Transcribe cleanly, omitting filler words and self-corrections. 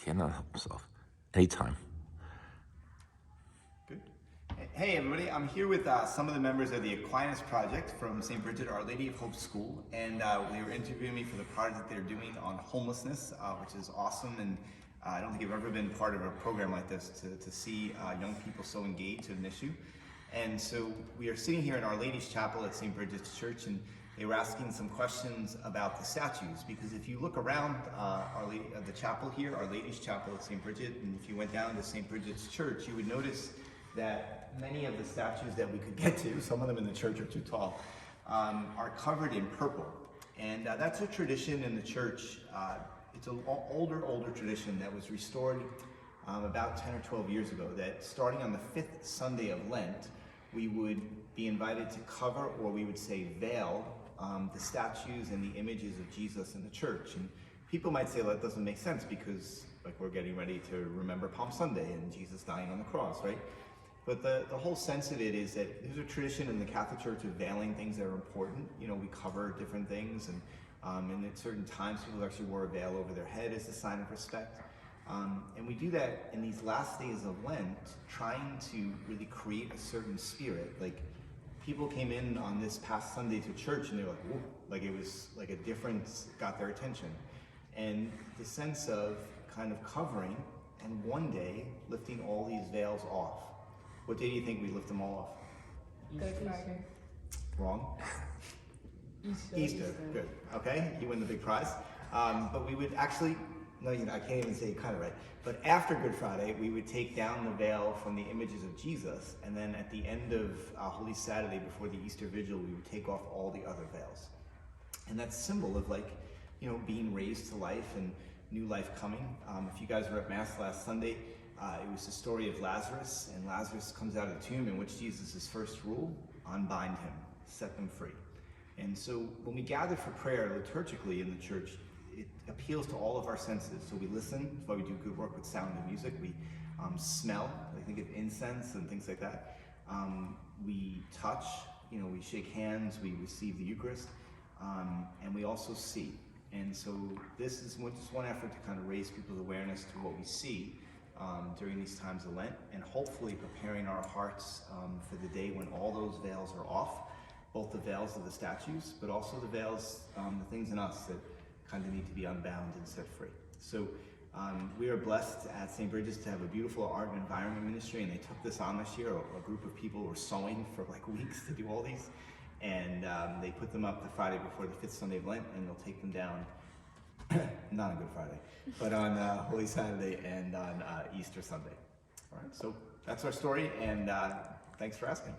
cannot help himself. Anytime. Good. Hey everybody, I'm here with some of the members of the Aquinas Project from St. Bridget Our Lady of Hope School, and they were interviewing me for the project that they're doing on homelessness, which is awesome, and I don't think I've ever been part of a program like this to see young people so engaged in an issue. And so we are sitting here in Our Lady's Chapel at St. Bridget's Church, and they were asking some questions about the statues, because if you look around the chapel here, Our Lady's Chapel at St. Bridget, and if you went down to St. Bridget's Church, you would notice that many of the statues that we could get to, some of them in the church are too tall, are covered in purple. And that's a tradition in the church. It's an older tradition that was restored about 10 or 12 years ago, that starting on the 5th Sunday of Lent, we would be invited to cover, or we would say veil, the statues and the images of Jesus in the church. And people might say, well, that doesn't make sense because we're getting ready to remember Palm Sunday and Jesus dying on the cross, right? But the whole sense of it is that there's a tradition in the Catholic Church of veiling things that are important. You know, we cover different things, and at certain times people actually wore a veil over their head as a sign of respect. And we do that in these last days of Lent, trying to really create a certain spirit. Like, people came in on this past Sunday to church and they were like, whoa, like it was like a difference got their attention. And the sense of kind of covering and one day lifting all these veils off. What day do you think we lift them all off? Good Friday. Wrong. Easter. Good. Okay, you win the big prize. But we would actually, no, I can't even say it kind of right. But after Good Friday, we would take down the veil from the images of Jesus, and then at the end of Holy Saturday, before the Easter Vigil, we would take off all the other veils. And that's a symbol of, like, you know, being raised to life and new life coming. If you guys were at Mass last Sunday, it was the story of Lazarus, and Lazarus comes out of the tomb, in which Jesus' first rule: unbind him, set them free. And so when we gather for prayer liturgically in the church, it appeals to all of our senses. So we listen, that's why we do good work with sound and music. We smell, I think of incense and things like that. We touch, you know, we shake hands, we receive the Eucharist, and we also see. And so this is just one effort to kind of raise people's awareness to what we see during these times of Lent, and hopefully preparing our hearts for the day when all those veils are off, both the veils of the statues, but also the veils, the things in us that kind of need to be unbound and set free. So we are blessed at St. Bridget's to have a beautiful art and environment ministry, and they took this on this year. A group of people were sewing for like weeks to do all these, and they put them up the Friday before the 5th Sunday of Lent, and they'll take them down, not on Good Friday, but on Holy Saturday and on Easter Sunday. All right, so that's our story, and thanks for asking.